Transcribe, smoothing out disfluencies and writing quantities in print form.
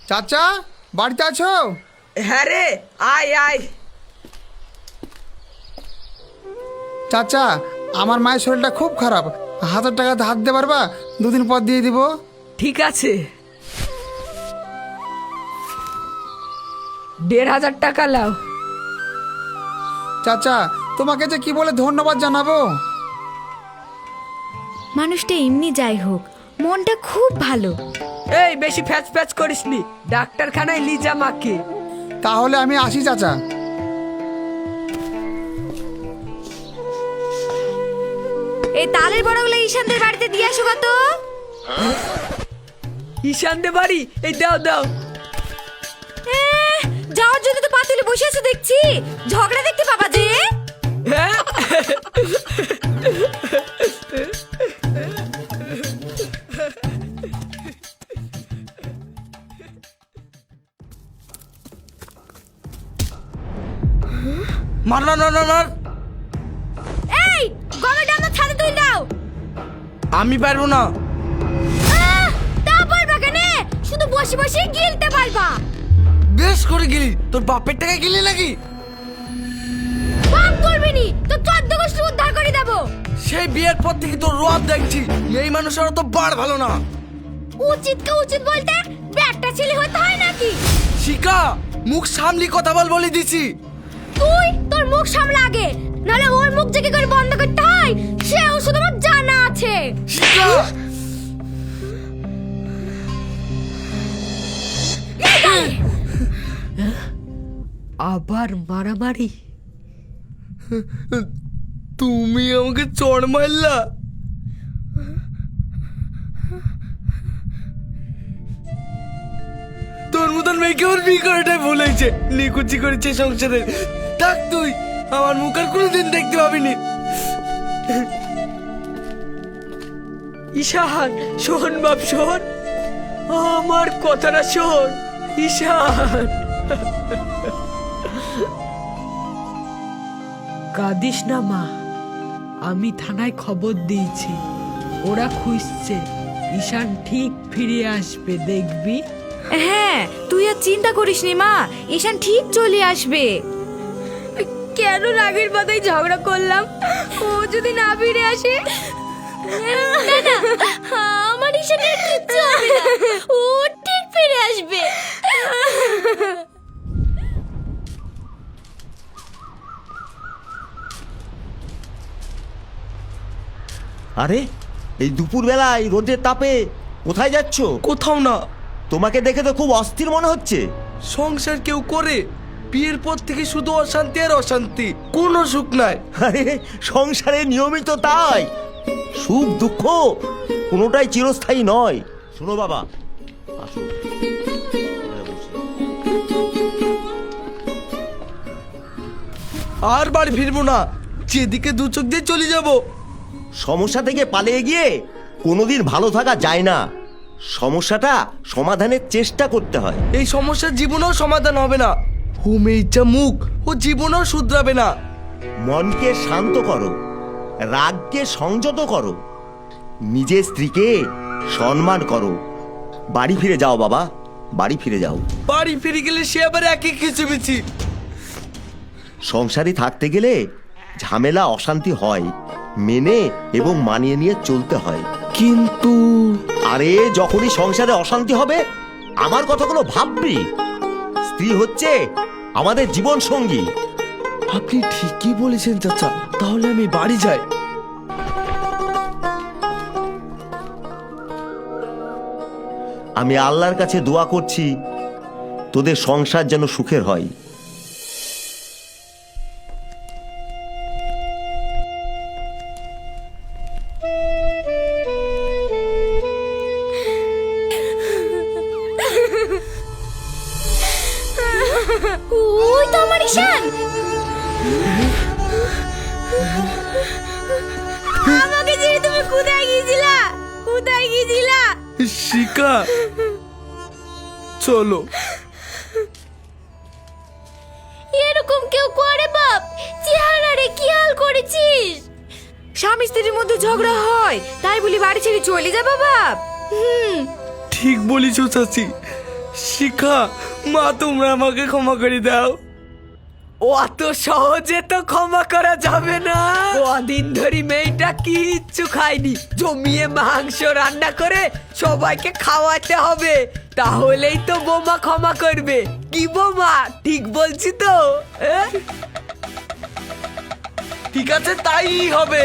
চাচা বাড়িতে আছো? হ্যাঁ রে, আয় আয়। চাচা আমার মায়ের শরীরটা খুব খারাপ, 1000 টাকা ধার দিতে পারবা? 2 দিন পর দিয়ে দিব। ঠিক আছে, 1500 টাকা লাও। চাচা তোমাকে যে কি বলে ধন্যবাদ জানাবো। মানুষটা এমনি যাই হোক, মনটা খুব ভালো। এই বেশি ফ্যাচ ফ্যাচ করিসনি, ডাক্তারখানায় লি যা মাকে। তাহলে আমি আসি চাচা। এই তালের বড়গুলো ঈশানদের বাড়িতে দিয়ে আসো কত। ঈশানদের বাড়ি? এই দাও দাও। যাওয়ার জন্য তো পাতুলে বসে আছে দেখছি, ঝগড়া দেখতে পাবা যে। হ্যাঁ? মার মার মার মার মার। এই গলাটা আমার ছাদে তুই দাও। আমি পারবো না। তা পারবা কেন? শুধু বসে বসে গিলতে পারবা। বেশ করে গেলি, তোর বাপের টাকা গেলি নাকি? পাপ করবি নি তো 14 গোষ্ঠী উদ্ধার করে দেব। সেই বিয়ের পর থেকে তোর রোয়াব দেখছি, এই মানুষের তো বার ভালো না। উচিত কে উচিত বলতে ব্যাগটা ছেলে হতে হয় নাকি? শিকা, মুখ সামলি কথা বল বলে দিছি। তুই তোর মুখ সামলা আগে, নাহলে ওর মুখ যে কি করে বন্ধ করতে হয় সে ওষুধ আমার জানা আছে। শিকা, আবার মারামারি? তুমি আমাকে চড় মারলা? তোর মতন মেয়েকে ওর বিয়ে করাটাই ভুল হয়েছে, নিকুচি করেছে সংসারে। থাক তুই, আমার মুখ আর কোনোদিন দেখতে পাবিনি। ঈশান শোন বাপ শোন, আমার কথাটা শোন ঈশান। কাঁদিস না মা, আমি থানায় খবর দিয়েছি, ওরা খুঁজছে। ঈশান ঠিক ফিরে আসবে, দেখবি। হ্যাঁ তুই আর চিন্তা করিস নি মা, ঈশান ঠিক চলে আসবে। কেন রাগের মাথায় ঝগড়া করলাম? ও যদি না ফিরে আসে? না না, আমার ঈশানের কিচ্ছু হবে না, ও ঠিক ফিরে আসবে। আরে এই দুপুরবেলায় রোদের তাপে কোথায় যাচ্ছ? কোথাও না। তোমাকে দেখে তো খুব অস্থির মনে হচ্ছে। সংসার কেউ করে? বিয়ের পর থেকে শুধু অশান্তি আর অশান্তি, কোনো সুখ নাই। আরে সংসারে নিয়মিত তাই, সুখ দুঃখ কোনোটাই চিরস্থায়ী নয়। শোনো বাবা, আসো। আর বাড়ি ফিরবো না, যেদিকে দু চোখ দিয়ে চলে যাব। সমস্যা থেকে পালিয়ে গিয়ে কোনোদিন ভালো থাকা যায় না, সমস্যাটা সমাধানের চেষ্টা করতে হয়। এই সমস্যার জীবনেও সমাধান হবে না, ও মেয়েটা মুখ ও জীবনেও শুধরাবে না। মনকে শান্ত করো, রাগকে সংযত করো, নিজের স্ত্রীকে সম্মান করো। বাড়ি ফিরে যাও বাবা, বাড়ি ফিরে যাও। বাড়ি ফিরে গেলে সে আবার একই খিচুমিচি। সংসারে থাকতে গেলে ঝামেলা অশান্তি হয়, মেনে এবং মানিয়ে নিয়ে চলতে হয়। কিন্তু আরে যখনই সংসারে অশান্তি হবে আমার কথাগুলো ভাববি। স্ত্রী হচ্ছে আমাদের জীবন সঙ্গী। আপনি ঠিকই বলেছেন চাচা, তাহলে আমি বাড়ি যাই। আমি আল্লাহর কাছে দোয়া করছি তোদের সংসার যেন সুখের হয়। ওই তো আমার ঈশান। আমাকে ছেড়ে তুমি কোথায় গিয়েছিলা? কোথায় গিয়েছিলা? শিকা চলো। এরকম কেউ করে বাপ? চেহারা রে কি হাল করেছিস? স্বামী স্ত্রীর মধ্যে ঝগড়া হয় তাই বলি বাড়ি ছেড়ে চলে যাবা বাপ? ঠিক বলিস চাচি, শিখা, মা তোমরা আমাকে ক্ষমা করে দাও। অত সহজে তো ক্ষমা করা যাবে না। কদিন ধরে মেয়েটা কিচ্ছু খায়নি, জমিয়ে মাংস রান্না করে সবাইকে খাওয়াতে হবে, তাহলেই তো বৌমা ক্ষমা করবে। কি বৌমা, ঠিক বলছি তো? ঠিক আছে, তাই হবে।